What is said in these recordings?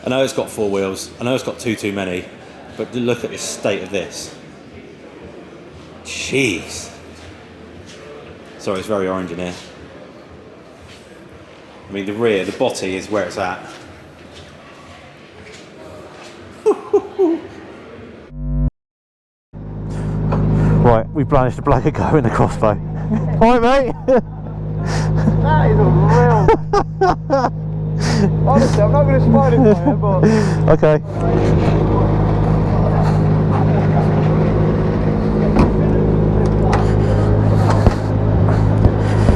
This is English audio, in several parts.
I know it's got 4 wheels, I know it's got two too many, but look at the state of this. Jeez. Sorry, it's very orange in here. I mean, the rear, the body is where it's at. Right, we've managed to black a go in the crossbow. Right, mate? That is unreal. Honestly, I'm not going to spoil it for you, but... Okay.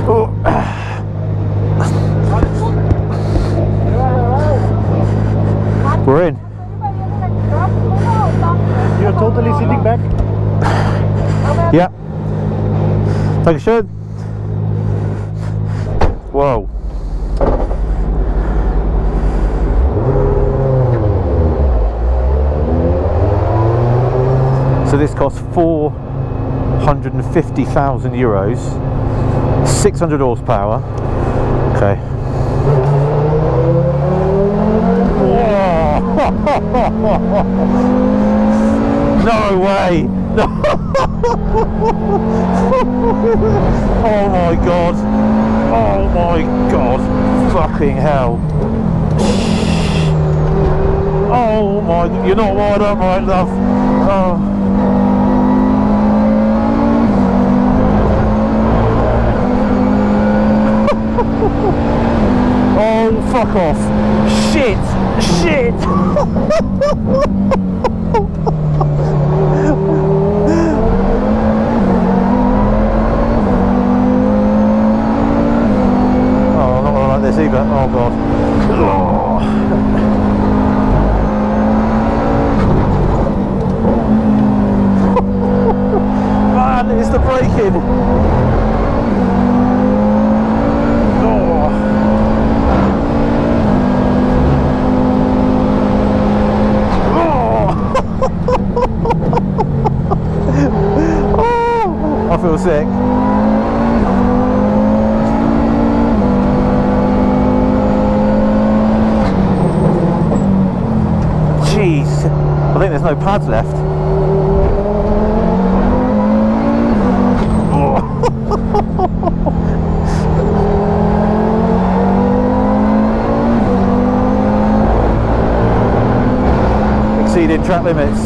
Oh. We're in. You're totally sitting back? Yeah. Like I should. Whoa. So this costs €450,000, 600 horsepower. Okay. No way! No. Oh my god! Oh my god! Fucking hell! Oh my! You're not wired up right, love. Oh. Oh, fuck off! Shit! Shit! This either. Oh god. Oh. Man, it's the braking. Oh. Oh. I feel sick. Jeez, I think there's no pads left. Oh. Exceeding track limits.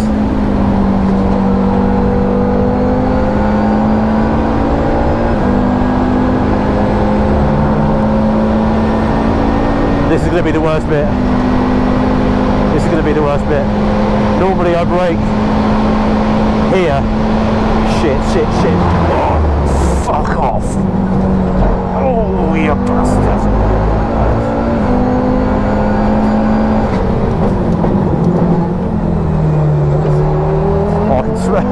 This is going to be the worst bit. This is going to be the worst bit. Normally I brake here. Shit, shit, shit. Oh, fuck off. Oh, you bastard. Oh, I can swear.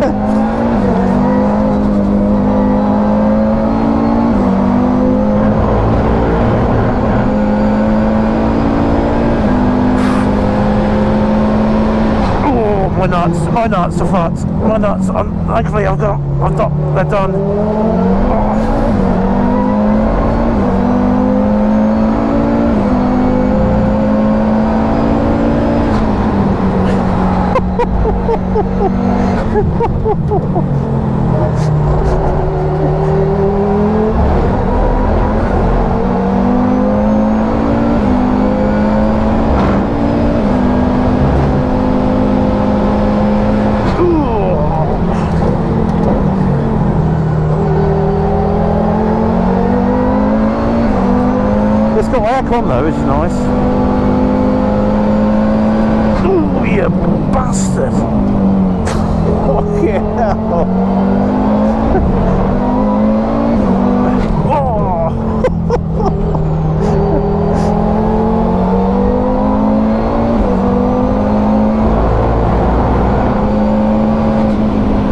My nuts are fucked. My nuts. Thankfully, they're done. It's got aircon though, which is nice. Oh, you bastard! Fucking hell! Oh!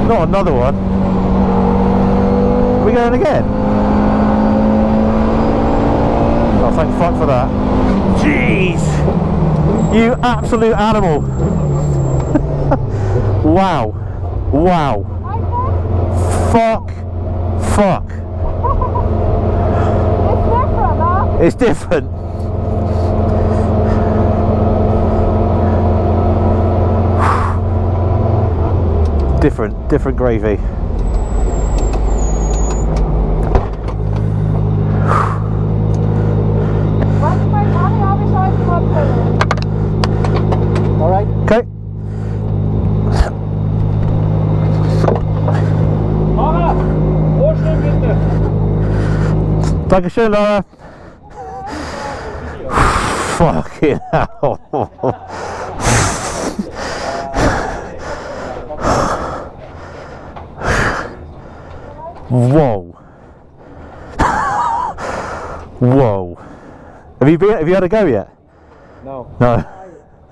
Not another one. Are we going again? Oh, thank fuck for that. Jeez! You absolute animal! Wow! Wow! Fuck! Fuck! It's different, huh? It's different. different gravy. All right. Okay. Laura, Vorschlag bitte. Dankeschön, Laura. Fucking hell. Whoa. Whoa. Have you had a go yet? No. No.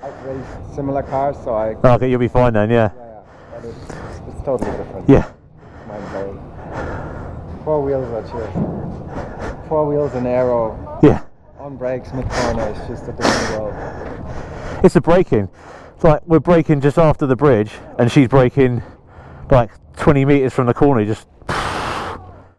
I've raced similar cars, so I. Okay, you'll be fine then, yeah. But it's totally different. Yeah. Mind blowing. 4 wheels are just 4 wheels and aero Yeah. on brakes mid corner. It's just a different world. It's the braking. It's like we're braking just after the bridge and she's braking like 20 metres from the corner, just